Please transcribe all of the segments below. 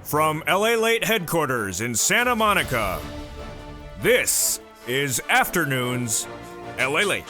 From LALATE headquarters in Santa Monica, this is Afternoons LALATE.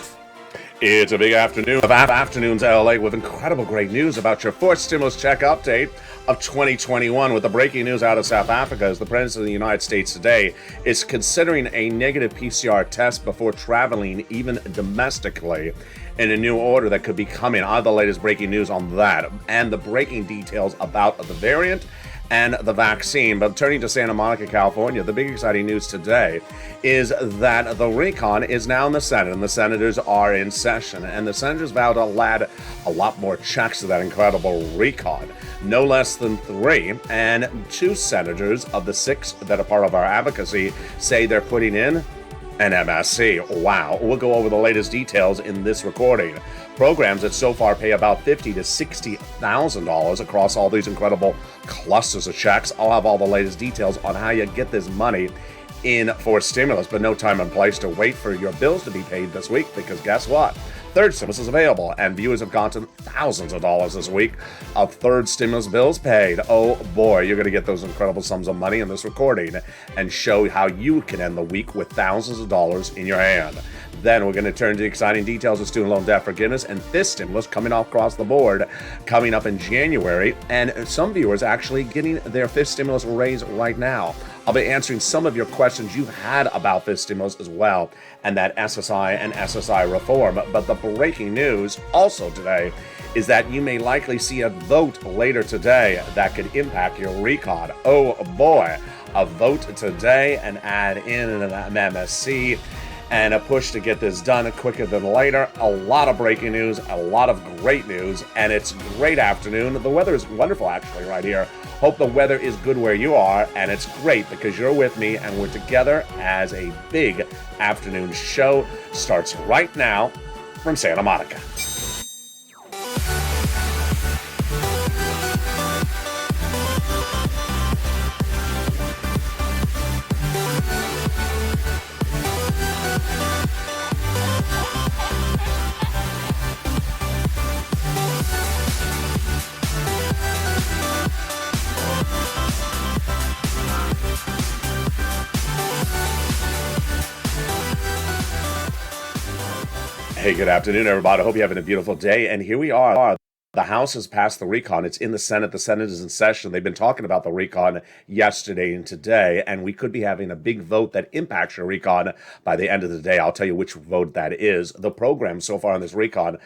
It's a big afternoon of Afternoons LA with incredible great news about your fourth stimulus check update of 2021 with the breaking news out of South Africa as the President of the United States today is considering a negative PCR test before traveling even domestically in a new order that could be coming. I have the latest breaking news on that and the breaking details about the variant and the vaccine. But turning to Santa Monica, California, the big exciting news today is that the RECON is now in the Senate, and the senators are in session, and the senators vow to add a lot more checks to that incredible RECON. No less than 3, and 2 senators of the 6 that are part of our advocacy say they're putting in an MSC. Wow. We'll go over the latest details in this recording. Programs that so far pay about $50,000 to $60,000 across all these incredible clusters of checks. I'll have all the latest details on how you get this money in for stimulus, but no time and place to wait for your bills to be paid this week, because guess what? Third stimulus is available, and viewers have gotten thousands of dollars this week of third stimulus bills paid. Oh boy, you're going to get those incredible sums of money in this recording and show how you can end the week with thousands of dollars in your hand. Then we're going to turn to the exciting details of student loan debt forgiveness and fifth stimulus coming off across the board coming up in January, and some viewers actually getting their fifth stimulus raise right now. I'll be answering some of your questions you've had about fifth stimulus as well, and that SSI and SSI reform. But the breaking news also today is that you may likely see a vote later today that could impact your RECON. Oh boy, a vote today and add in an MSC and a push to get this done quicker than later. A lot of breaking news, a lot of great news, and it's a great afternoon. The weather is wonderful actually right here. Hope the weather is good where you are, and it's great because you're with me and we're together as a big afternoon show starts right now from Santa Monica. Hey, good afternoon, everybody. I hope you're having a beautiful day. And here we are. The House has passed the RECON. It's in the Senate. The Senate is in session. They've been talking about the RECON yesterday and today, and we could be having a big vote that impacts your RECON by the end of the day. I'll tell you which vote that is. The program so far on this RECON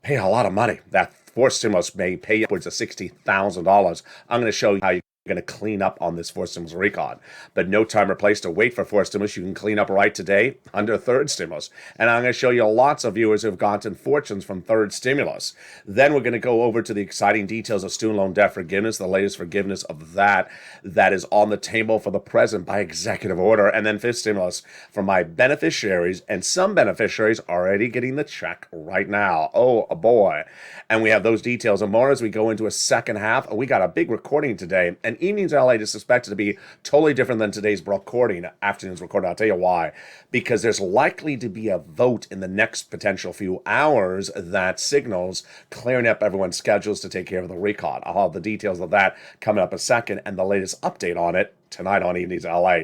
pay a lot of money. That fourth stimulus may pay upwards of $60,000. I'm going to show you how you're going to clean up on this fourth stimulus RECON. But no time or place to wait for fourth stimulus. You can clean up right today under third stimulus. And I'm going to show you lots of viewers who have gotten fortunes from third stimulus. Then we're going to go over to the exciting details of student loan debt forgiveness, the latest forgiveness of that is on the table for the president by executive order. And then fifth stimulus for my beneficiaries, and some beneficiaries already getting the check right now. Oh boy. And we have those details and more as we go into a second half. We got a big recording today, and Evenings LA is suspected to be totally different than today's recording, afternoon's recording. I'll tell you why. Because there's likely to be a vote in the next potential few hours that signals clearing up everyone's schedules to take care of the RECON. I'll have the details of that coming up in a second and the latest update on it tonight on Evenings LA.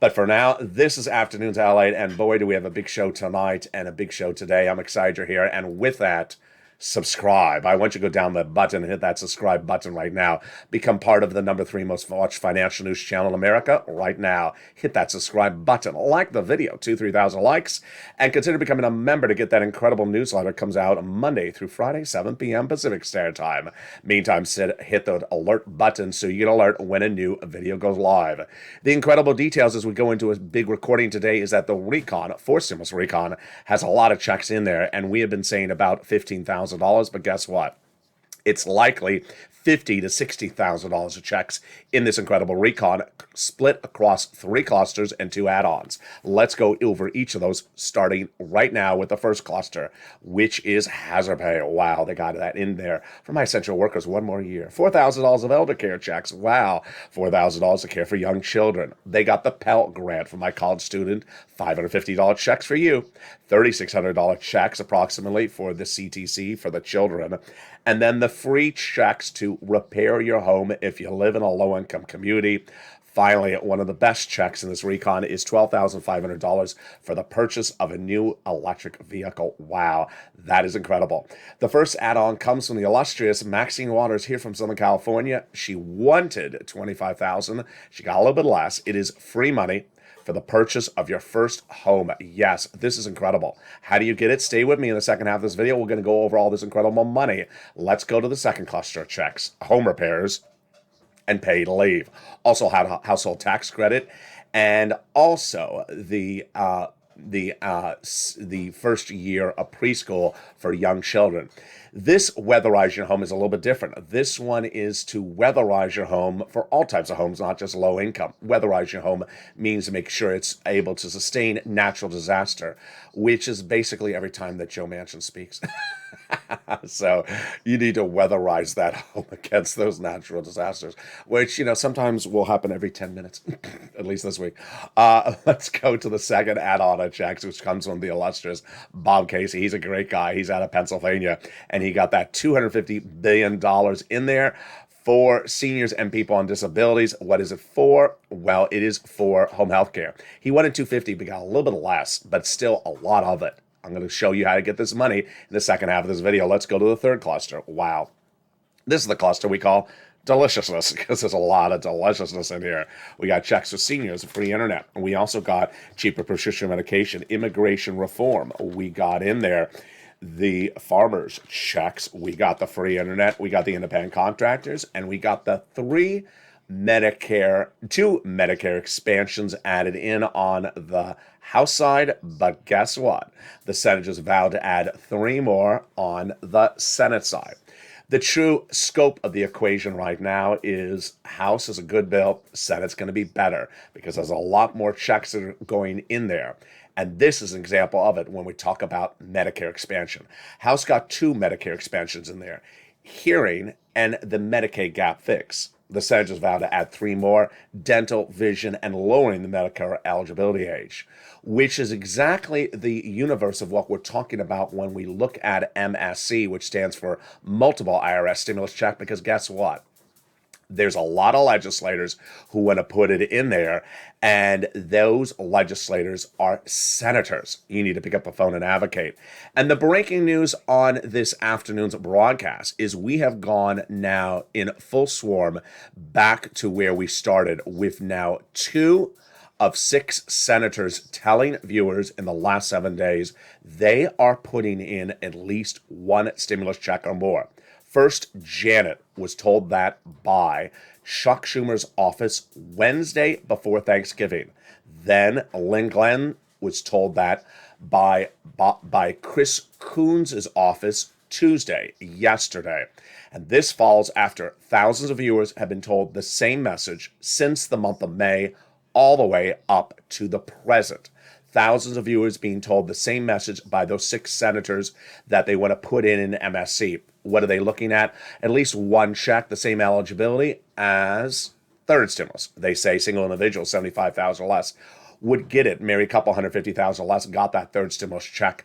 But for now, this is Afternoons LA, and boy, do we have a big show tonight and a big show today. I'm excited you're here, and with that, subscribe. I want you to go down the button and hit that subscribe button right now. Become part of the number 3 most watched financial news channel in America right now. Hit that subscribe button. Like the video, 2,000-3,000 likes, and consider becoming a member to get that incredible newsletter. It comes out Monday through Friday, 7 p.m. Pacific Standard Time. Meantime, hit the alert button so you get alert when a new video goes live. The incredible details as we go into a big recording today is that the RECON, fourth stimulus RECON, has a lot of checks in there, and we have been saying about $15,000. But guess what? It's likely $50,000 to $60,000 of checks in this incredible RECON, split across 3 clusters and 2 add-ons. Let's go over each of those, starting right now with the first cluster, which is hazard pay. Wow, they got that in there for my essential workers one more year. $4,000 of elder care checks. Wow, $4,000 to care for young children. They got the Pell Grant for my college student, $550 checks for you, $3,600 checks approximately for the CTC for the children. And then the free checks to repair your home if you live in a low-income community. Finally, one of the best checks in this recon is $12,500 for the purchase of a new electric vehicle. Wow, that is incredible. The first add-on comes from the illustrious Maxine Waters here from Southern California. She wanted $25,000. She got a little bit less. It is free money for the purchase of your first home. Yes, this is incredible. How do you get it? Stay with me in the second half of this video. We're going to go over all this incredible money. Let's go to the second cluster of checks: home repairs and paid leave. Also household tax credit, and also the first year of preschool for young children. This weatherize your home is a little bit different. This one is to weatherize your home for all types of homes, not just low income. Weatherize your home means to make sure it's able to sustain natural disaster, which is basically every time that Joe Manchin speaks. So you need to weatherize that home against those natural disasters, which, sometimes will happen every 10 minutes, at least this week. Let's go to the second add-on of checks, which comes from the illustrious Bob Casey. He's a great guy. He's out of Pennsylvania, and he got that $250 billion in there for seniors and people on disabilities. What is it for? Well, it is for home health care. He wanted $250, but got a little bit less, but still a lot of it. I'm going to show you how to get this money in the second half of this video. Let's go to the third cluster. Wow. This is the cluster we call deliciousness, because there's a lot of deliciousness in here. We got checks for seniors, free internet. We also got cheaper prescription medication, immigration reform. We got in there the farmers checks. We got the free internet. We got the independent contractors, and we got the two Medicare expansions added in on the House side. But guess what? The senators vowed to add 3 more on the Senate side. The true scope of the equation right now is House is a good bill, Senate's going to be better, because there's a lot more checks that are going in there. And this is an example of it when we talk about Medicare expansion. House got 2 Medicare expansions in there: hearing and the Medicaid gap fix. The senators vow to add 3 more: dental, vision, and lowering the Medicare eligibility age, which is exactly the universe of what we're talking about when we look at MSC, which stands for multiple IRS stimulus check, because guess what? There's a lot of legislators who want to put it in there, and those legislators are senators. You need to pick up the phone and advocate. And the breaking news on this afternoon's broadcast is we have gone now in full swarm back to where we started, with now 2 of 6 senators telling viewers in the last 7 days they are putting in at least 1 stimulus check or more. First, Janet was told that by Chuck Schumer's office Wednesday before Thanksgiving. Then Lynn Glenn was told that by Chris Coons' office Tuesday, yesterday. And this falls after thousands of viewers have been told the same message since the month of May, all the way up to the present. Thousands of viewers being told the same message by those 6 senators that they want to put in MSC. What are they looking at? At least 1 check, the same eligibility as third stimulus. They say single individual, $75,000 or less, would get it. Married couple, $150,000 or less, got that third stimulus check.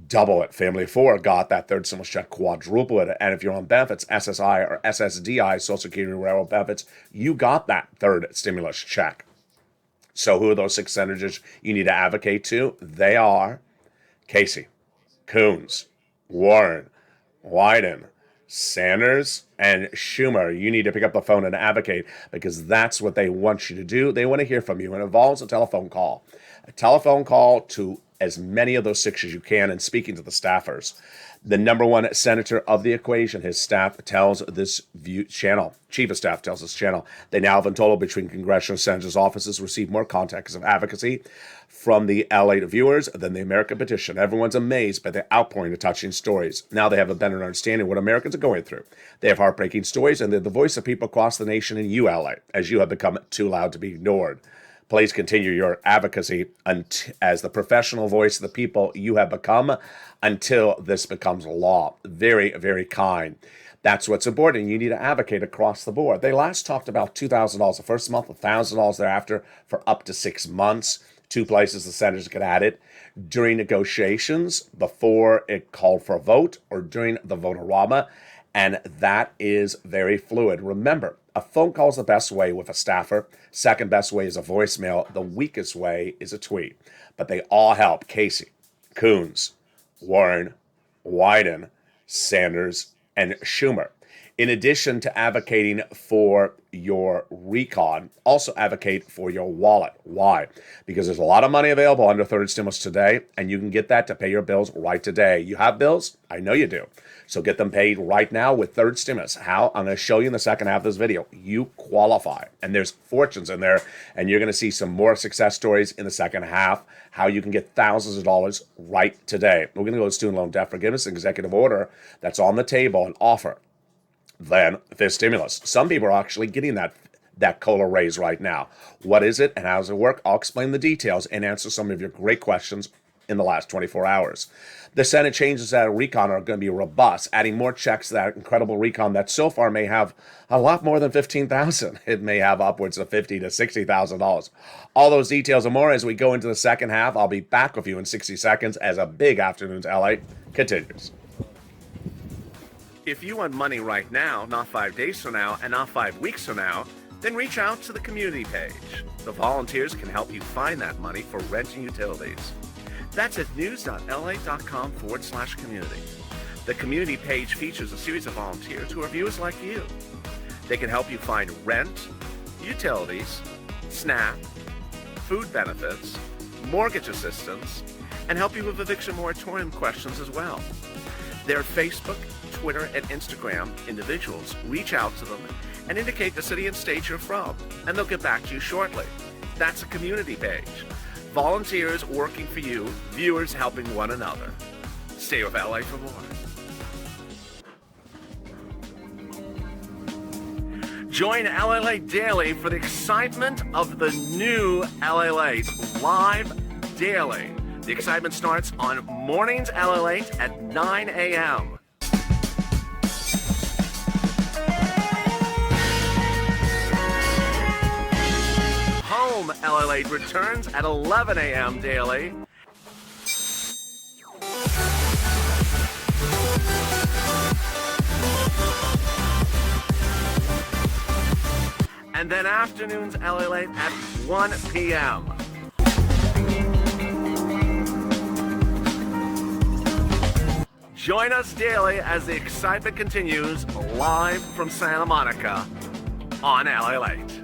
Double it. Family of 4 got that third stimulus check, quadruple it. And if you're on benefits, SSI or SSDI, Social Security Railroad benefits, you got that third stimulus check. So who are those 6 senators you need to advocate to? They are Casey, Coons, Warren, Wyden, Sanders, and Schumer. You need to pick up the phone and advocate, because that's what they want you to do. They want to hear from you. It involves a telephone call. A telephone call to as many of those 6 as you can, and speaking to the staffers. The number 1 senator of the equation, his staff tells this channel, chief of staff tells this channel, they now have in total between congressional senators' offices received more contacts of advocacy from the LALATE viewers than the American petition. Everyone's amazed by the outpouring of touching stories. Now they have a better understanding of what Americans are going through. They have heartbreaking stories, and they're the voice of people across the nation in you, LA, as you have become too loud to be ignored. Please continue your advocacy as the professional voice of the people you have become until this becomes law. Very, very kind. That's what's important. You need to advocate across the board. They last talked about $2,000 the first month, $1,000 thereafter for up to 6 months. 2 places the senators could add it: during negotiations, before it called for a vote, or during the vote-a-rama. And that is very fluid. Remember, a phone call is the best way with a staffer. Second best way is a voicemail. The weakest way is a tweet. But they all help. Casey, Coons, Warren, Wyden, Sanders, and Schumer. In addition to advocating for your recon, also advocate for your wallet. Why? Because there's a lot of money available under third stimulus today, and you can get that to pay your bills right today. You have bills? I know you do. So get them paid right now with third stimulus. How? I'm going to show you in the second half of this video. You qualify, and there's fortunes in there, and you're going to see some more success stories in the second half, how you can get thousands of dollars right today. We're going to go to student loan debt forgiveness, executive order that's on the table and offer. Then there's stimulus. Some people are actually getting that COLA raise right now. What is it and how does it work? I'll explain the details and answer some of your great questions in the last 24 hours. The Senate changes at RECON are going to be robust, adding more checks to that incredible RECON that so far may have a lot more than $15,000. It may have upwards of $50,000 to $60,000. All those details and more as we go into the second half. I'll be back with you in 60 seconds as a big afternoon's LA continues. If you want money right now, not 5 days from now, and not 5 weeks from now, then reach out to the community page. The volunteers can help you find that money for rent and utilities. That's at news.la.com/community. The community page features a series of volunteers who are viewers like you. They can help you find rent, utilities, SNAP, food benefits, mortgage assistance, and help you with eviction moratorium questions as well. Their Facebook, Twitter, and Instagram individuals reach out to them and indicate the city and state you're from, and they'll get back to you shortly. That's a community page. Volunteers working for you, viewers helping one another. Stay with LA for more. Join LALATE Daily for the excitement of the new LALATE live daily. The excitement starts on mornings LALATE at 9 a.m. Home LALATE returns at 11 a.m. daily. And then afternoons LALATE at 1 p.m. Join us daily as the excitement continues live from Santa Monica on LALATE.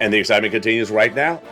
And the excitement continues right now.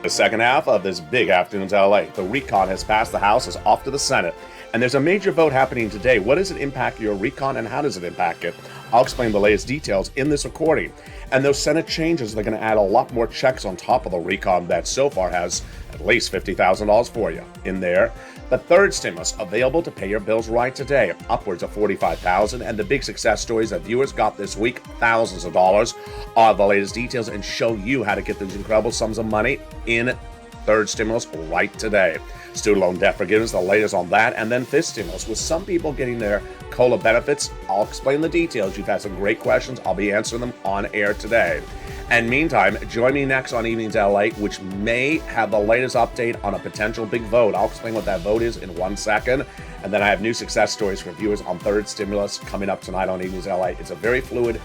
The second half of this big afternoon's LA. The RECON has passed the House, is off to the Senate. And there's a major vote happening today. What does it impact your RECON and how does it impact it? I'll explain the latest details in this recording. And those Senate changes, they're going to add a lot more checks on top of the RECON that so far has at least $50,000 for you in there. The third stimulus available to pay your bills right today, upwards of $45,000. And the big success stories that viewers got this week, thousands of dollars, are the latest details and show you how to get those incredible sums of money in third stimulus right today. Student loan debt forgiveness, the latest on that, and then fifth stimulus, with some people getting their COLA benefits. I'll explain the details. You've had some great questions. I'll be answering them on air today. And meantime, join me next on Evenings LA, which may have the latest update on a potential big vote. I'll explain what that vote is in 1 second. And then I have new success stories for viewers on third stimulus coming up tonight on Evenings LA. It's a very fluid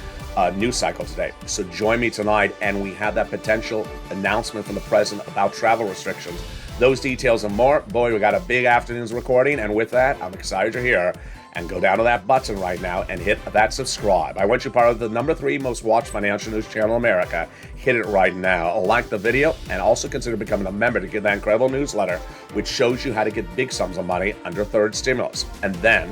news cycle today. So join me tonight, and we have that potential announcement from the president about travel restrictions. Those details and more. Boy, we got a big afternoon's recording, and with that, I'm excited you're here. And go down to that button right now and hit that subscribe. I want you part of the #3 most watched financial news channel in America. Hit it right now. Like the video and also consider becoming a member to get that incredible newsletter, which shows you how to get big sums of money under third stimulus. And then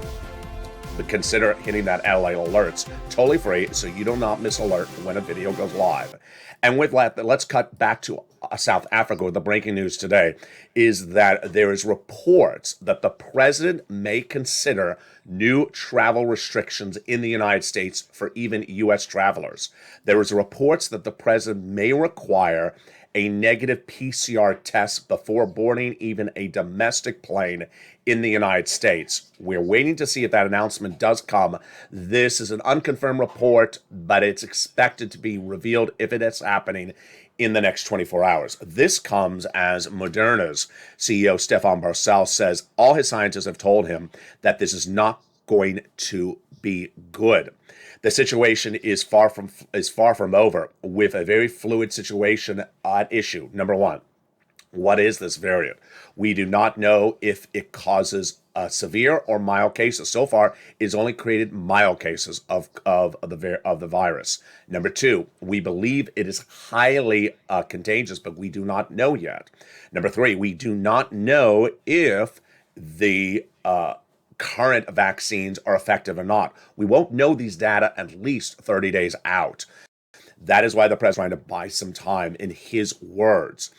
consider hitting that LA alerts, totally free, so you do not miss alert when a video goes live. And with that, let's cut back to South Africa. The breaking news today is that there is reports that the president may consider new travel restrictions in the United States for even U.S. travelers. There is reports that the president may require a negative PCR test before boarding even a domestic plane in the United States. We're waiting to see if that announcement does come. This is an unconfirmed report, but it's expected to be revealed if it is happening in the next 24 hours. This comes as Moderna's CEO, Stefan Barsal, says all his scientists have told him that this is not going to be good. The situation is far from over, with a very fluid situation at issue. Number one, what is this variant? We do not know if it causes severe or mild cases. So far, it's only created mild cases of the virus. Number two, we believe it is highly contagious, but we do not know yet. Number three, we do not know if the current vaccines are effective or not. We won't know these data at least 30 days out. That is why the president's trying to buy some time, in his words.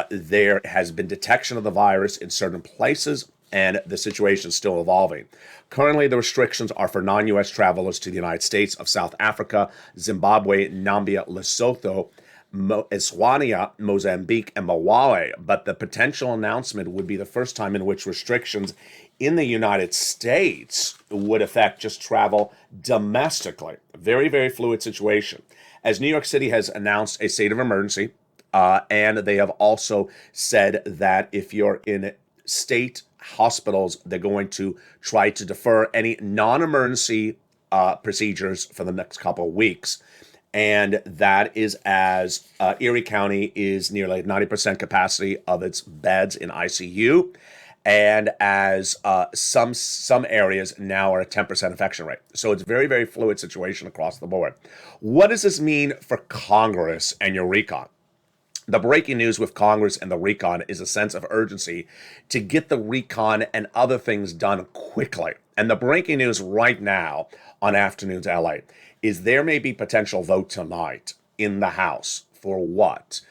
There has been detection of the virus in certain places, and the situation is still evolving. Currently, the restrictions are for non-U.S. travelers to the United States of South Africa, Zimbabwe, Namibia, Lesotho, Eswatini, Mozambique, and Malawi. But the potential announcement would be the first time in which restrictions in the United States would affect just travel domestically. Very, very fluid situation. As New York City has announced a state of emergency, and they have also said that if you're in state hospitals, they're going to try to defer any non-emergency procedures for the next couple of weeks. And that is as Erie County is nearly 90% capacity of its beds in ICU. And as some areas now are at 10% infection rate. So it's very, very fluid situation across the board. What does this mean for Congress and your RECON? The breaking news with Congress and the RECON is a sense of urgency to get the RECON and other things done quickly. And the breaking news right now on Afternoons LA is there may be potential vote tonight in the House for what?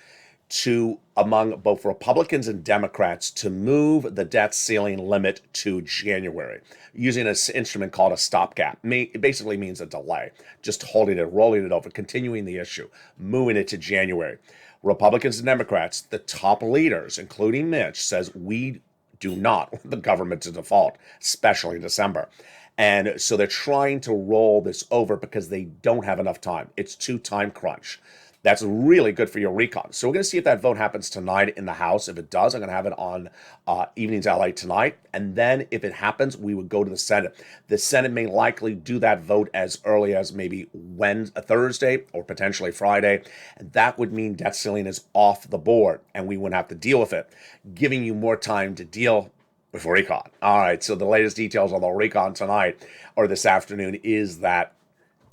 To, among both Republicans and Democrats, to move the debt ceiling limit to January using an instrument called a stopgap. It basically means a delay, just holding it, rolling it over, continuing the issue, moving it to January. Republicans and Democrats, the top leaders, including Mitch, says we do not want the government to default, especially in December. And so they're trying to roll this over because they don't have enough time. It's too time crunch. That's really good for your RECON. So we're going to see if that vote happens tonight in the House. If it does, I'm going to have it on Evenings LA tonight. And then if it happens, we would go to the Senate. The Senate may likely do that vote as early as maybe Thursday or potentially Friday. And that would mean debt ceiling is off the board and we wouldn't have to deal with it, giving you more time to deal with RECON. All right, so the latest details on the RECON tonight or this afternoon is that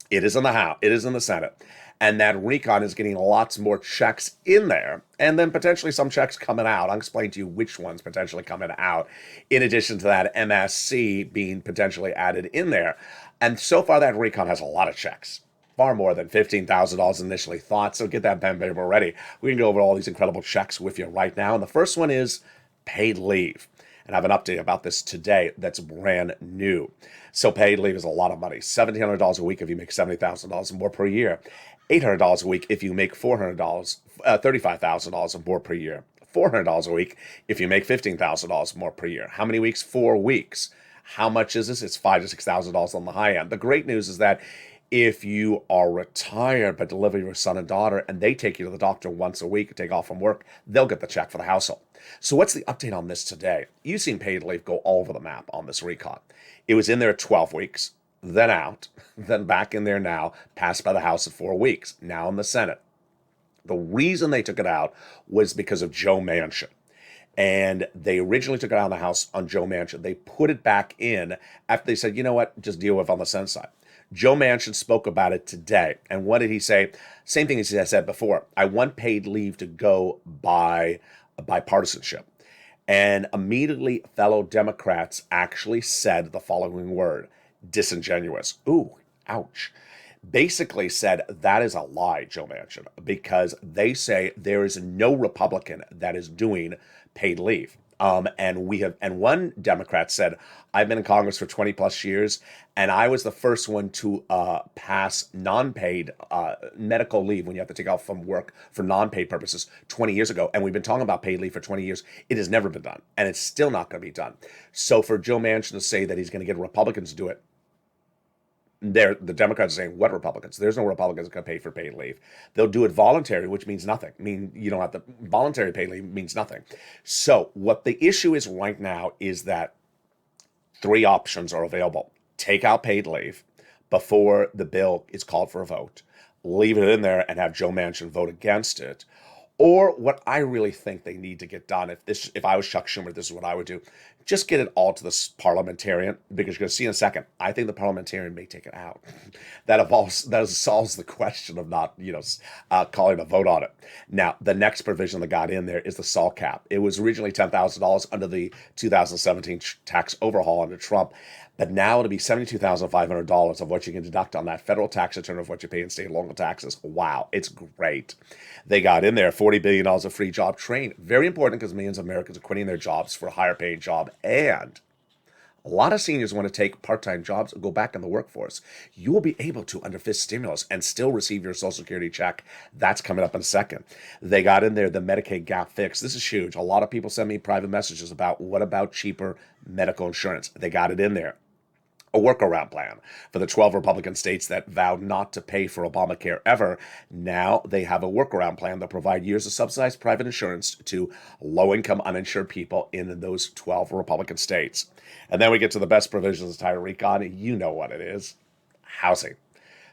it is in the House, it is in the Senate. And that RECON is getting lots more checks in there, and then potentially some checks coming out. I'll explain to you which ones potentially coming out, in addition to that MSC being potentially added in there. And so far, that RECON has a lot of checks, far more than $15,000 initially thought. So get that pen paper ready. We can go over all these incredible checks with you right now. And the first one is paid leave. And I have an update about this today that's brand new. So paid leave is a lot of money. $1,700 a week if you make $70,000 more per year. $800 a week if you make $35,000 more per year. $400 a week if you make $15,000 more per year. How many weeks? 4 weeks. How much is this? It's $5,000 to $6,000 on the high end. The great news is that if you are retired but deliver your son and daughter and they take you to the doctor once a week and take off from work, they'll get the check for the household. So what's the update on this today? You've seen paid leave go all over the map on this RECON. It was in there at 12 weeks. Then out, then back in there now, passed by the House at 4 weeks, now in the Senate. The reason they took it out was because of Joe Manchin. And they originally took it out of the House on Joe Manchin. They put it back in after they said, you know what, just deal with it on the Senate side. Joe Manchin spoke about it today. And what did he say? Same thing as I said before. I want paid leave to go by bipartisanship. And immediately fellow Democrats actually said the following word: disingenuous. Ooh, ouch. Basically said that is a lie, Joe Manchin, because they say there is no Republican that is doing paid leave. And one Democrat said, I've been in Congress for 20 plus years, and I was the first one to pass non-paid medical leave when you have to take off from work for non-paid purposes 20 years ago. And we've been talking about paid leave for 20 years. It has never been done, and it's still not going to be done. So for Joe Manchin to say that he's going to get Republicans to do it, the Democrats are saying, what Republicans? There's no Republicans going to pay for paid leave. They'll do it voluntary, which means nothing. I mean, you don't have to, voluntary paid leave means nothing. So what the issue is right now is that 3 options are available. take out paid leave before the bill is called for a vote, leave it in there and have Joe Manchin vote against it. Or what I really think they need to get done, if I was Chuck Schumer, this is what I would do. Just get it all to the parliamentarian, because you're going to see in a second, I think the parliamentarian may take it out. That solves the question of not, calling a vote on it. Now, the next provision that got in there is the SALT cap. It was originally $10,000 under the 2017 tax overhaul under Trump. But now it'll be $72,500 of what you can deduct on that federal tax return of what you pay in state and local taxes. Wow, it's great. They got in there $40 billion of free job training. Very important, because millions of Americans are quitting their jobs for a higher paying job. And a lot of seniors want to take part-time jobs and go back in the workforce. You will be able to, under FISC stimulus, and still receive your Social Security check. That's coming up in a second. They got in there the Medicaid gap fix. This is huge. A lot of people send me private messages about what about cheaper medical insurance. They got it in there. A workaround plan for the 12 Republican states that vowed not to pay for Obamacare ever. Now they have a workaround plan that provide years of subsidized private insurance to low-income uninsured people in those 12 Republican states. And then we get to the best provisions of the entire RECON. You know what it is. Housing.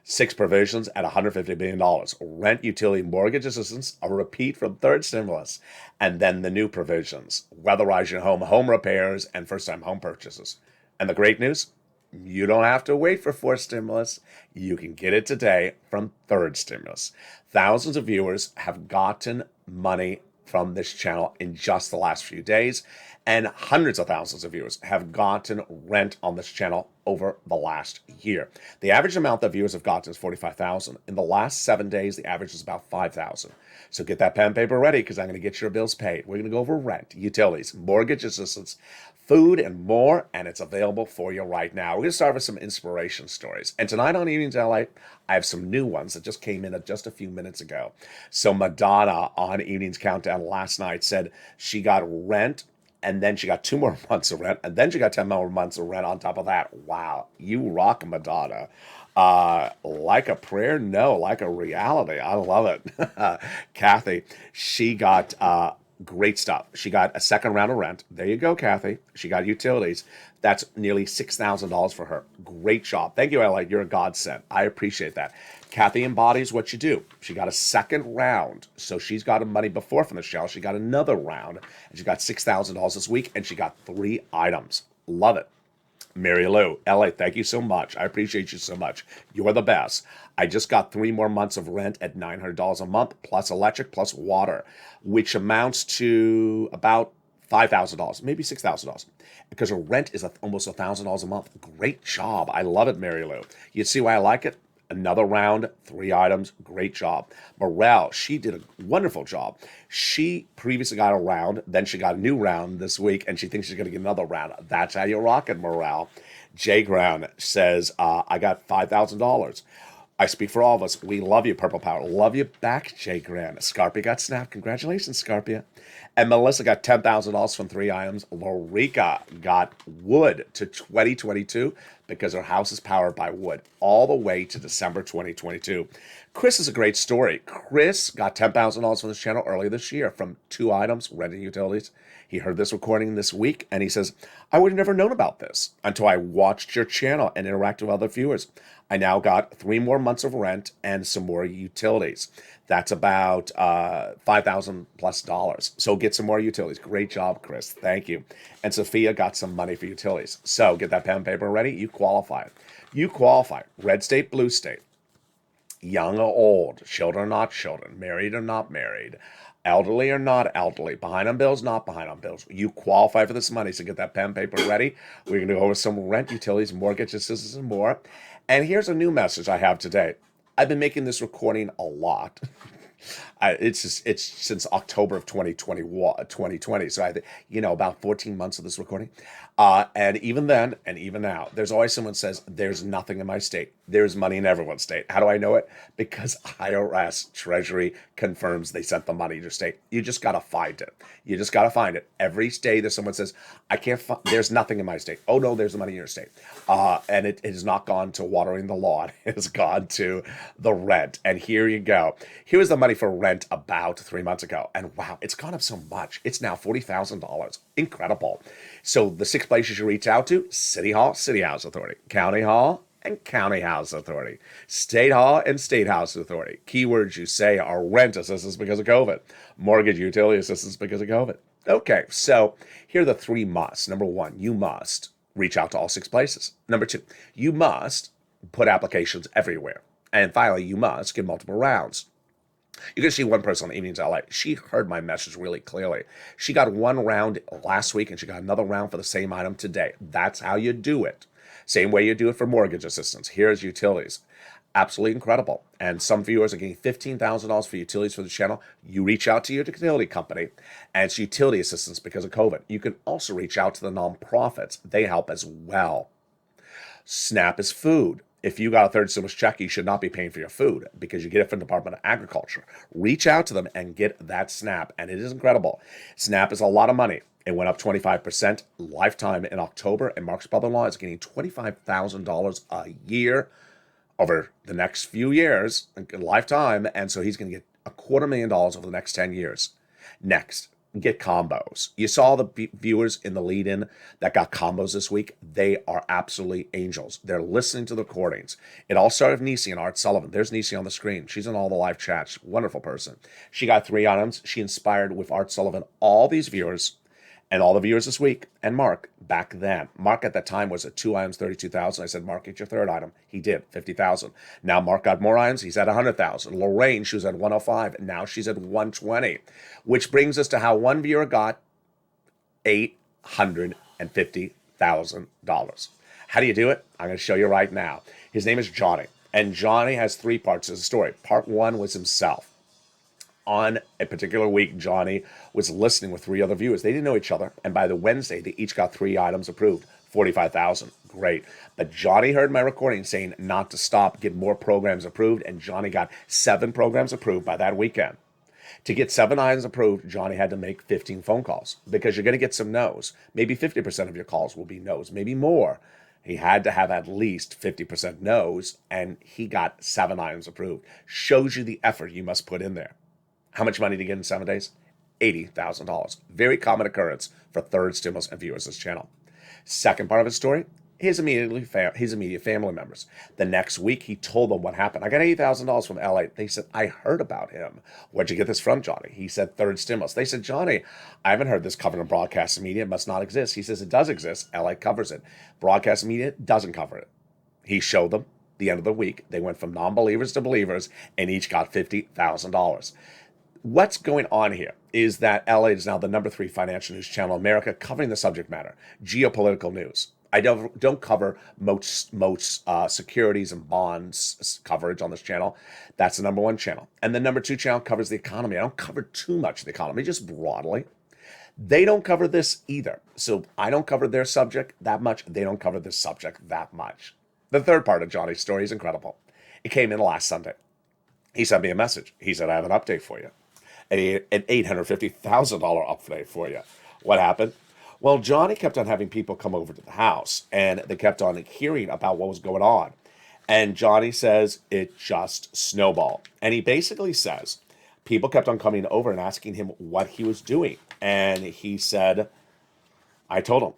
6 provisions at $150 billion. Rent, utility, mortgage assistance, a repeat from third stimulus. And then the new provisions. Weatherize your home, home repairs, and first-time home purchases. And the great news? You don't have to wait for fourth stimulus. You can get it today from third stimulus. Thousands of viewers have gotten money from this channel in just the last few days, and hundreds of thousands of viewers have gotten rent on this channel over the last year. The average amount that viewers have gotten is 45,000. In the last 7 days, the average is about 5,000. So get that pen and paper ready, because I'm going to get your bills paid. We're going to go over rent, utilities, mortgage assistance, food, and more, and it's available for you right now. We're going to start with some inspiration stories. And tonight on Evenings LA, I have some new ones that just came in just a few minutes ago. So Madonna on Evenings Countdown last night said she got rent, and then she got 2 more months of rent, and then she got 10 more months of rent on top of that. Wow, you rock, Madonna. Like a prayer? No, like a reality. I love it. Kathy, she got great stuff. She got a second round of rent. There you go, Kathy. She got utilities. That's nearly $6,000 for her. Great job. Thank you, Ella. You're a godsend. I appreciate that. Kathy embodies what you do. She got a second round. So she's got money before from the shell. She got another round. And she got $6,000 this week. And she got 3 items. Love it. Mary Lou, LA, thank you so much. I appreciate you so much. You are the best. I just got 3 more months of rent at $900 a month, plus electric, plus water, which amounts to about $5,000, maybe $6,000, because her rent is almost $1,000 a month. Great job. I love it, Mary Lou. You see why I like it? Another round, 3 items, great job. Morale, she did a wonderful job. She previously got a round, then she got a new round this week, and she thinks she's going to get another round. That's how you rock it, Morale. Jay Brown says, I got $5,000. I speak for all of us. We love you, Purple Power. Love you back, Jay Grant. Scarpia got snapped. Congratulations, Scarpia. And Melissa got $10,000 from 3 items. Lorica got wood to 2022 because her house is powered by wood all the way to December 2022. Chris is a great story. Chris got $10,000 from this channel earlier this year from 2 items, rent and utilities. He heard this recording this week, and he says, I would have never known about this until I watched your channel and interacted with other viewers. I now got 3 more months of rent and some more utilities. That's about $5,000 plus. So get some more utilities. Great job, Chris. Thank you. And Sophia got some money for utilities. So get that pen and paper ready. You qualify. You qualify. Red state, blue state. Young or old. Children or not children. Married or not married. Elderly or not elderly. Behind on bills, not behind on bills. You qualify for this money. So get that pen and paper ready. We're going to go over some rent, utilities, mortgage assistance, and more. And here's a new message I have today. I've been making this recording a lot. It's since October of 2020. So I think, about 14 months of this recording. And even then, and even now, there's always someone says, there's nothing in my state. There's money in everyone's state. How do I know it? Because IRS Treasury confirms they sent the money to your state. You just got to find it. You just got to find it. Every state that someone says, there's nothing in my state. Oh no, there's the money in your state. And it has not gone to watering the lawn. It has gone to the rent. And here you go. Here was the money for rent about 3 months ago. And wow, it's gone up so much. It's now $40,000. Incredible. So the 6 places you reach out to: City Hall, City House Authority; County Hall, and County House Authority; State Hall and State House Authority. Keywords you say are rent assistance because of COVID, mortgage utility assistance because of COVID. Okay, so here are the three musts. Number one, you must reach out to all 6 places. Number two, you must put applications everywhere. And finally, you must get multiple rounds. You can see one person on Evenings LA. She heard my message really clearly. She got 1 round last week and she got another round for the same item today. That's how you do it. Same way you do it for mortgage assistance. Here's utilities. Absolutely incredible. And some viewers are getting $15,000 for utilities for the channel. You reach out to your utility company and it's utility assistance because of COVID. You can also reach out to the nonprofits. They help as well. SNAP is food. If you got a third stimulus check, you should not be paying for your food because you get it from the Department of Agriculture. Reach out to them and get that SNAP, and it is incredible. SNAP is a lot of money. It went up 25% lifetime in October, and Mark's brother-in-law is getting $25,000 a year over the next few years, lifetime, and so he's going to get $250,000 over the next 10 years. Next, get combos. You saw the viewers in the lead-in that got combos this week. They are absolutely angels. They're listening to the recordings. It all started with Nisi and Art Sullivan. There's Nisi on the screen. She's in all the live chats. Wonderful person. She got 3 items. She inspired with Art Sullivan all these viewers and all the viewers this week, and Mark back then. Mark at that time was at 2 items, 32,000. I said, Mark, get your third item. He did, 50,000. Now Mark got more items. He's at 100,000. Lorraine, she was at 105. And now she's at 120, which brings us to how one viewer got $850,000. How do you do it? I'm going to show you right now. His name is Johnny, and Johnny has 3 parts to the story. Part 1 was himself. On a particular week, Johnny was listening with 3 other viewers. They didn't know each other, and by the Wednesday, they each got 3 items approved, 45,000. Great. But Johnny heard my recording saying not to stop, get more programs approved, and Johnny got 7 programs approved by that weekend. To get 7 items approved, Johnny had to make 15 phone calls because you're going to get some no's. Maybe 50% of your calls will be no's, maybe more. He had to have at least 50% no's, and he got 7 items approved. Shows you the effort you must put in there. How much money to get in 7 days? $80,000. Very common occurrence for third stimulus and viewers of this channel. Second part of his story, his immediate family members. The next week, he told them what happened. I got $80,000 from LA. They said, I heard about him. Where'd you get this from, Johnny? He said, third stimulus. They said, Johnny, I haven't heard this covered in broadcast media. It must not exist. He says, it does exist. LA covers it. Broadcast media doesn't cover it. He showed them the end of the week. They went from non-believers to believers and each got $50,000. What's going on here is that LA is now the number 3 financial news channel in America covering the subject matter, geopolitical news. I don't cover most securities and bonds coverage on this channel. That's the number 1 channel. And the number 2 channel covers the economy. I don't cover too much of the economy, just broadly. They don't cover this either. So I don't cover their subject that much. They don't cover this subject that much. The third part of Johnny's story is incredible. It came in last Sunday. He sent me a message. He said, I have an update for you. An $850,000 update for you. What happened? Well, Johnny kept on having people come over to the house, and they kept on hearing about what was going on. And Johnny says it just snowballed. And he basically says people kept on coming over and asking him what he was doing. And he said, I told him,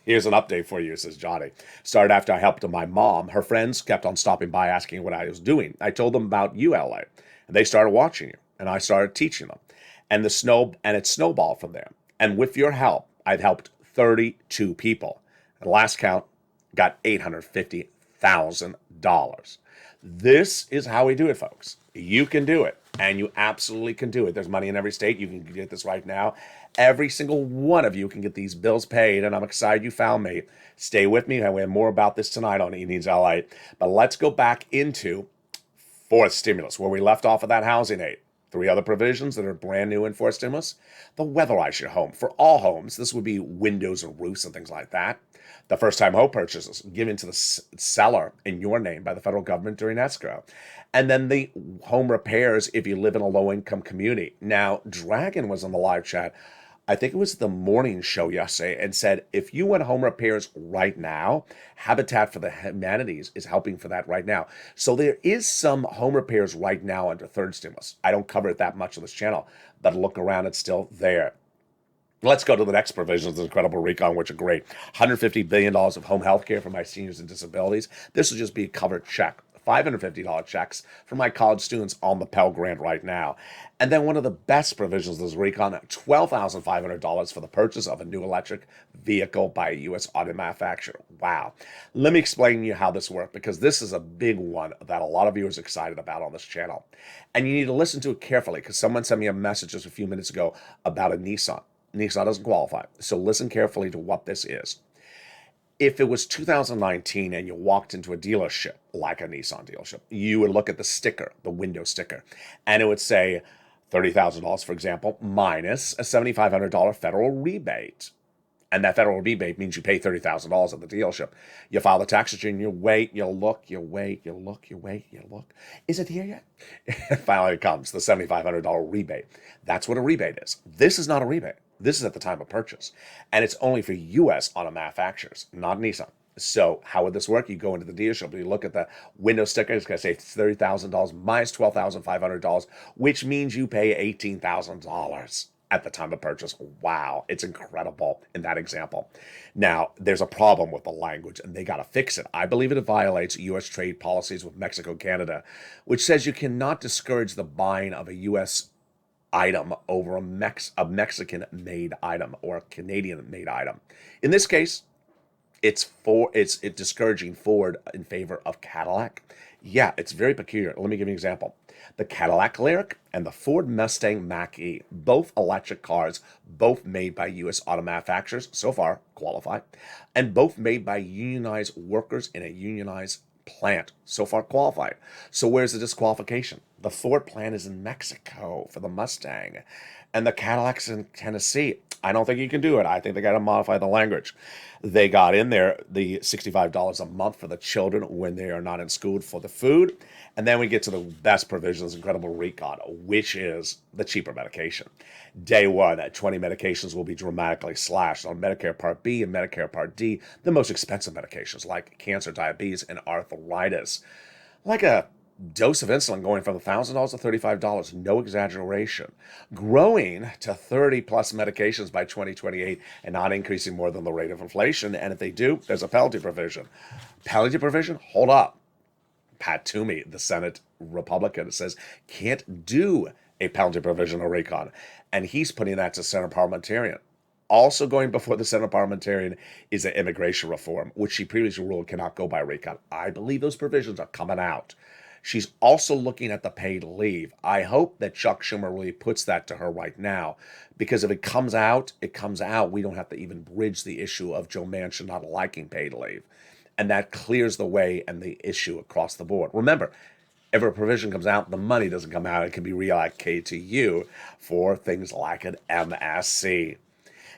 here's an update for you, says Johnny. Started after I helped my mom. Her friends kept on stopping by asking what I was doing. I told them about you, LA, and they started watching you. And I started teaching them, and it snowballed from there. And with your help, I've helped 32 people. And last count, got $850,000. This is how we do it, folks. You can do it, and you absolutely can do it. There's money in every state. You can get this right now. Every single one of you can get these bills paid, and I'm excited you found me. Stay with me. I will have more about this tonight on Evenings LA. But let's go back into 4th stimulus, where we left off of that housing aid. 3 other provisions that are brand new in 4th stimulus. The weatherize your home. For all homes, this would be windows and roofs and things like that. The first-time home purchases given to the seller in your name by the federal government during escrow. And then the home repairs if you live in a low-income community. Now, Dragon was on the live chat. I think it was the morning show yesterday, and said, if you want home repairs right now, Habitat for the Humanities is helping for that right now. So there is some home repairs right now under 3rd stimulus. I don't cover it that much on this channel, but look around, it's still there. Let's go to the next provisions of the incredible recon, which are great. $150 billion of home health care for my seniors and disabilities. This will just be a covered check. $550 checks for my college students on the Pell Grant right now. And then one of the best provisions of this recon, $12,500 for the purchase of a new electric vehicle by a U.S. auto manufacturer. Wow. Let me explain to you how this works, because this is a big one that a lot of viewers are excited about on this channel. And you need to listen to it carefully, because someone sent me a message just a few minutes ago about a Nissan. Nissan doesn't qualify. So listen carefully to what this is. If it was 2019 and you walked into a dealership, like a Nissan dealership, you would look at the sticker, the window sticker, and it would say $30,000, for example, minus a $7,500 federal rebate. And that federal rebate means you pay $30,000 at the dealership. You file the tax return, you wait, you look, you wait, you look, you wait, you look. Is it here yet? Finally it comes, the $7,500 rebate. That's what a rebate is. This is not a rebate. This is at the time of purchase. And it's only for U.S. auto manufacturers, not Nissan. So how would this work? You go into the dealership, you look at the window sticker, it's going to say $30,000 minus $12,500, which means you pay $18,000 at the time of purchase. Wow, it's incredible in that example. Now, there's a problem with the language, and they got to fix it. I believe it violates U.S. trade policies with Mexico and Canada, which says you cannot discourage the buying of a U.S. item over a Mexican-made item or a Canadian-made item. In this case, it's discouraging Ford in favor of Cadillac. Yeah, it's very peculiar. Let me give you an example. The Cadillac Lyric and the Ford Mustang Mach-E, both electric cars, both made by U.S. auto manufacturers, so far qualified, and both made by unionized workers in a unionized plant, so far qualified. So where's the disqualification? The Ford plant is in Mexico for the Mustang, and the Cadillac's in Tennessee. I don't think you can do it. I think they got to modify the language. They got in there the $65 a month for the children when they are not in school for the food. And then we get to the best provisions, incredible recon, which is the cheaper medication. Day one, 20 medications will be dramatically slashed on Medicare Part B and Medicare Part D, the most expensive medications like cancer, diabetes, and arthritis. Like a dose of insulin going from $1,000 to $35, no exaggeration, growing to 30 plus medications by 2028 and not increasing more than the rate of inflation. And if they do, there's a penalty provision. Penalty provision? Hold up. Pat Toomey, the Senate Republican, says can't do a penalty provision or recon. And he's putting that to Senate parliamentarian. Also going before the Senate parliamentarian is an immigration reform, which she previously ruled cannot go by recon. I believe those provisions are coming out. She's also looking at the paid leave. I hope that Chuck Schumer really puts that to her right now, because if it comes out, it comes out. We don't have to even bridge the issue of Joe Manchin not liking paid leave. And that clears the way and the issue across the board. Remember, if a provision comes out, the money doesn't come out. It can be reallocated to you for things like an MSC.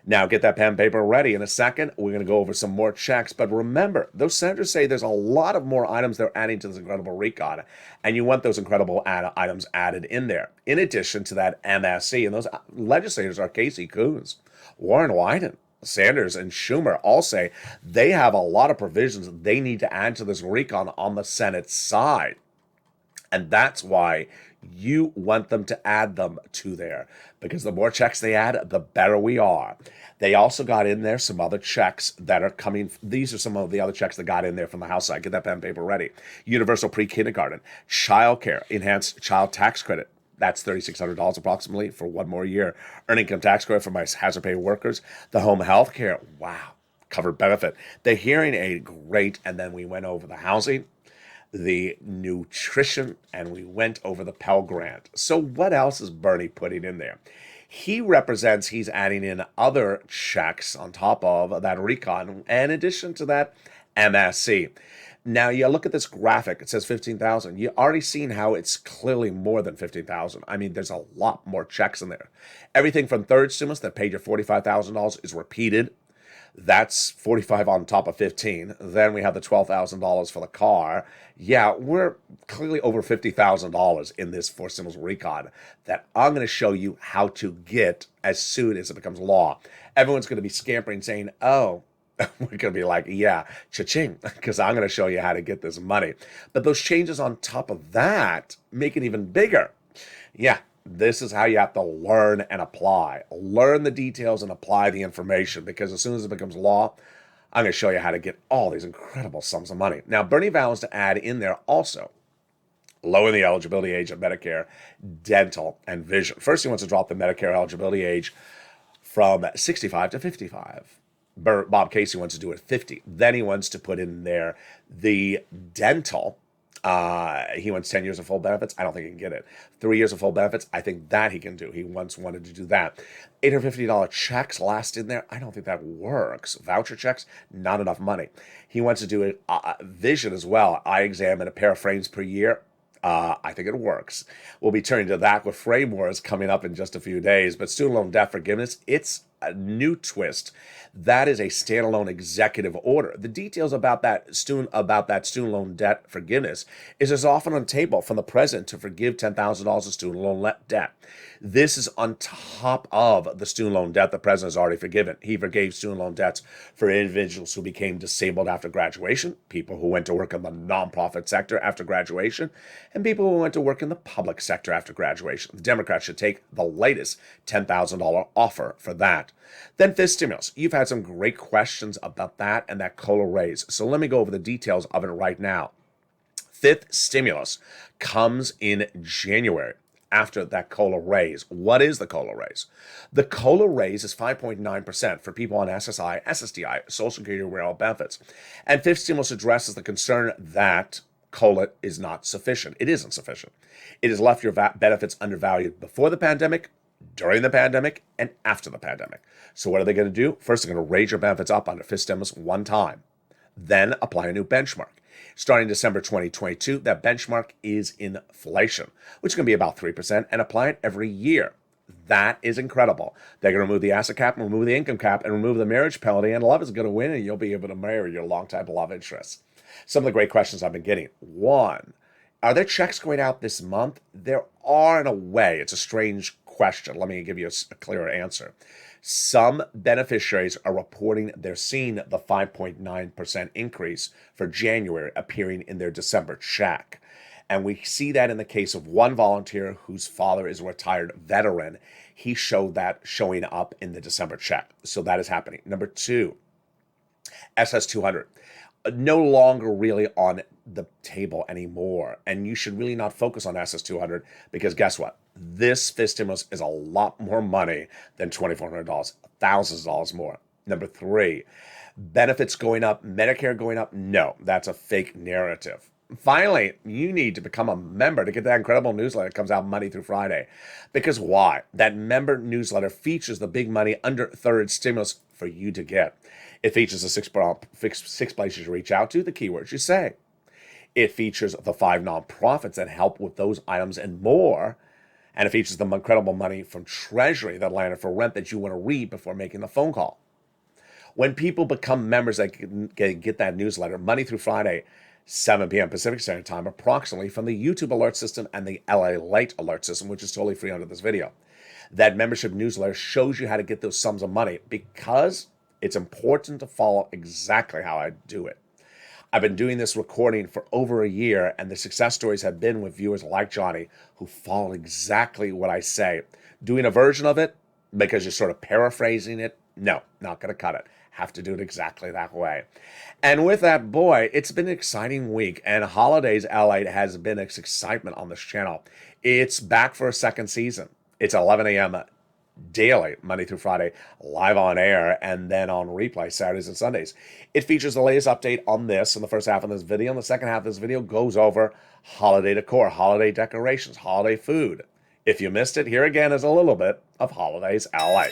Now, get that pen and paper ready. In a second, we're going to go over some more checks. But remember, those senators say there's a lot of more items they're adding to this incredible recon, and you want those incredible items added in there. In addition to that MSC, and those legislators are Casey Coons, Warren Wyden, Sanders, and Schumer all say they have a lot of provisions they need to add to this recon on the Senate side. And that's why you want them to add them to there, because the more checks they add, the better we are. They also got in there some other checks that are coming. These are some of the other checks that got in there from the House side. Get that pen and paper ready. Universal pre-kindergarten, child care, enhanced child tax credit. That's $3,600 approximately for one more year. Earned income tax credit for my hazard pay workers. The home health care. Wow. Covered benefit. The hearing aid, great. And then we went over the housing, the nutrition, and we went over the Pell Grant. So what else is Bernie putting in there? He's adding in other checks on top of that recon, in addition to that MSC. Now, you look at this graphic, it says 15,000. You already seen how it's clearly more than 15,000. I mean, there's a lot more checks in there. Everything from third stimulus that paid you $45,000 is repeated. That's 45 on top of 15. Then we have the $12,000 for the car. Yeah, we're clearly over $50,000 in this four stimulus recon that I'm going to show you how to get as soon as it becomes law. Everyone's going to be scampering saying, oh, we're going to be like, yeah, cha-ching, because I'm going to show you how to get this money. But those changes on top of that make it even bigger. Yeah, This is how you have to learn and apply. Learn the details and apply the information, because as soon as it becomes law, I'm going to show you how to get all these incredible sums of money. Now, Bernie vows to add in there also lower the eligibility age of Medicare, dental, and vision. First, he wants to drop the Medicare eligibility age from 65 to 55. Bob Casey wants to do it 50. Then he wants to put in there the dental. He wants 10 years of full benefits. I don't think he can get it. 3 years of full benefits. I think that he can do. He once wanted to do that. $850 checks last in there. I don't think that works. Voucher checks, not enough money. He wants to do it vision as well. Eye exam and a pair of frames per year. I think it works. We'll be turning to that with frame wars coming up in just a few days. But student loan debt forgiveness, it's a new twist. That is a standalone executive order. The details about that student loan debt forgiveness is as often on the table from the president to forgive $10,000 of student loan debt. This is on top of the student loan debt the president has already forgiven. He forgave student loan debts for individuals who became disabled after graduation, people who went to work in the nonprofit sector after graduation, and people who went to work in the public sector after graduation. The Democrats should take the latest $10,000 offer for that. Then fifth stimulus. You've had some great questions about that and that COLA raise. So let me go over the details of it right now. Fifth stimulus comes in January after that COLA raise. What is the COLA raise? The COLA raise is 5.9% for people on SSI, SSDI, Social Security Rural benefits. And fifth stimulus addresses the concern that COLA is not sufficient. It isn't sufficient. It has left your benefits undervalued before the pandemic, during the pandemic, and after the pandemic. So what are they going to do? First, they're going to raise your benefits up under fifth stimulus one time, then apply a new benchmark. Starting December 2022, that benchmark is inflation, which is going to be about 3%, and apply it every year. That is incredible. They're going to remove the asset cap, and remove the income cap, and remove the marriage penalty, and love is going to win, and you'll be able to marry your longtime love interest. Some of the great questions I've been getting. One, are there checks going out this month? There are, in a way. It's a strange question. Let me give you a clearer answer. Some beneficiaries are reporting they're seeing the 5.9% increase for January appearing in their December check. And we see that in the case of one volunteer whose father is a retired veteran. He showed that showing up in the December check. So that is happening. Number two, SS200. No longer really on the table anymore. And you should really not focus on SS200 because guess what? This fifth stimulus is a lot more money than $2,400, thousands of dollars more. Number three, benefits going up, Medicare going up. No, that's a fake narrative. Finally, you need to become a member to get that incredible newsletter that comes out Monday through Friday. Because why? That member newsletter features the big money under third stimulus for you to get. It features the six places you reach out to, the keywords you say. It features the 5 nonprofits that help with those items and more. And it features the incredible money from Treasury that landed for rent that you want to read before making the phone call. When people become members that get that newsletter Monday through Friday, 7 p.m. Pacific Standard Time, approximately, from the YouTube alert system and the LALATE alert system, which is totally free under this video. That membership newsletter shows you how to get those sums of money because it's important to follow exactly how I do it. I've been doing this recording for over a year, and the success stories have been with viewers like Johnny who follow exactly what I say. Doing a version of it because you're sort of paraphrasing it, no, not going to cut it. Have to do it exactly that way. And with that, boy, it's been an exciting week, and Holidays LA has been an excitement on this channel. It's back for a second season. It's 11 a.m. daily, Monday through Friday, live on air, and then on replay Saturdays and Sundays. It features the latest update on this in the first half of this video, and the second half of this video goes over holiday decor, holiday decorations, holiday food. If you missed it, here again is a little bit of Holidays LA.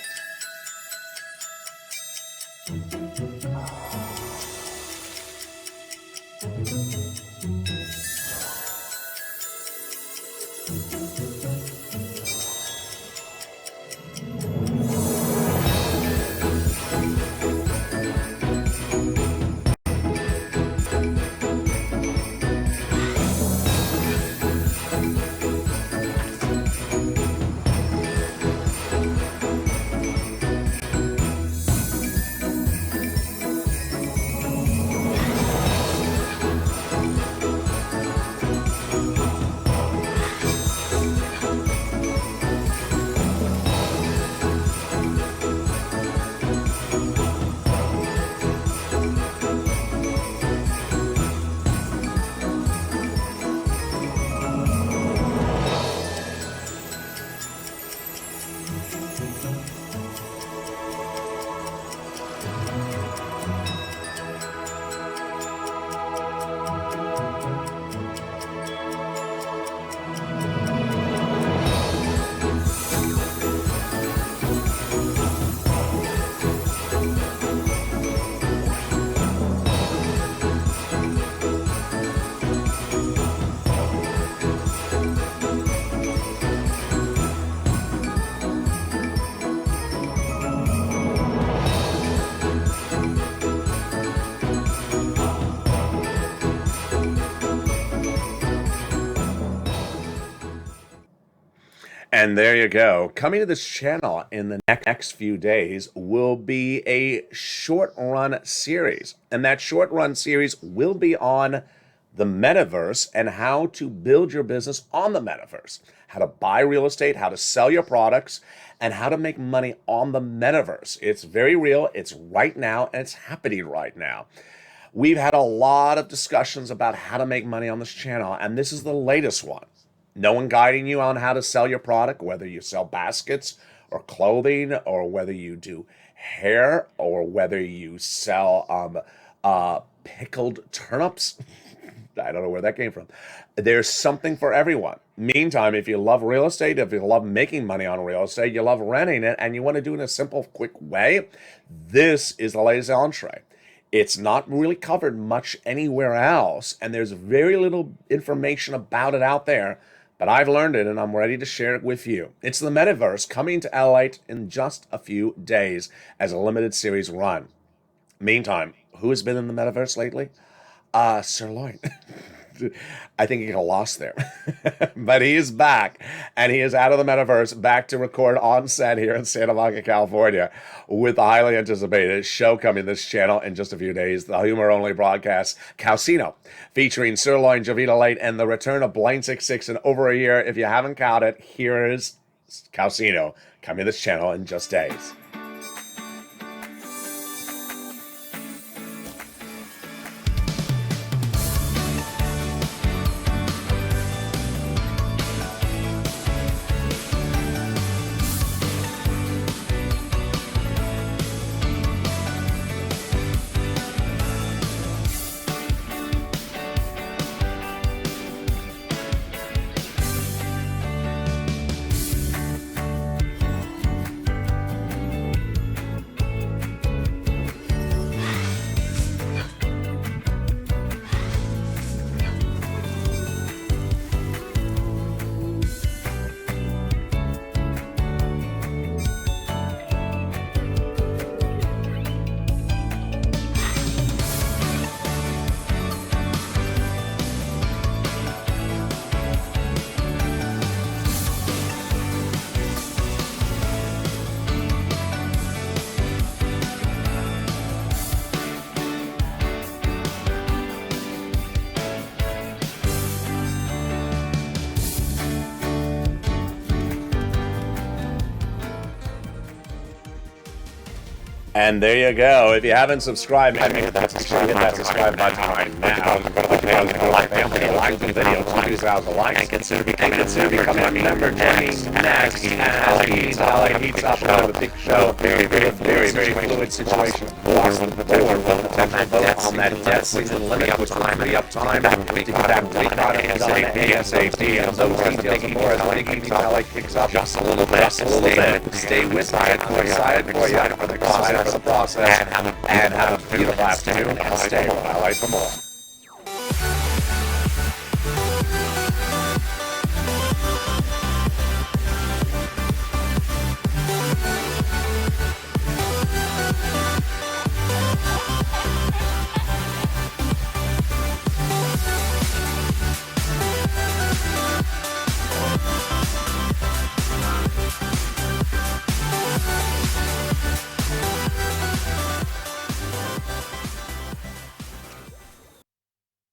And there you go. Coming to this channel in the next few days will be a short run series. And that short run series will be on the metaverse and how to build your business on the metaverse. How to buy real estate, how to sell your products, and how to make money on the metaverse. It's very real. It's right now, and it's happening right now. We've had a lot of discussions about how to make money on this channel, and this is the latest one. No one guiding you on how to sell your product, whether you sell baskets or clothing, or whether you do hair, or whether you sell pickled turnips. I don't know where that came from. There's something for everyone. Meantime, if you love real estate, if you love making money on real estate, you love renting it, and you want to do it in a simple, quick way, this is the latest entree. It's not really covered much anywhere else, and there's very little information about it out there. But I've learned it, and I'm ready to share it with you. It's the metaverse coming to LALATE in just a few days as a limited series run. Meantime, who has been in the metaverse lately? Sirloin. I think he got lost there. But he is back, and he is out of the metaverse, back to record on set here in Santa Monica, California, with the highly anticipated show coming to this channel in just a few days, the humor-only broadcast, Calcino, featuring Sirloin, Javita Late, and the return of Blaine 66 in over a year. If you haven't caught it, here is Calcino coming to this channel in just days. And there you go. If you haven't subscribed, hit that subscribe button right now. Like the video, please out the likes, and consider becoming a member next. LALATE heats up with a big show. Very fluid situation. More from the potential vote on that debt season limit uptime to get that done ASAP. And those details and more as LALATE kicks up just a little bit. Stay with me for the process, and have a beautiful afternoon, and stay with LALATE for more.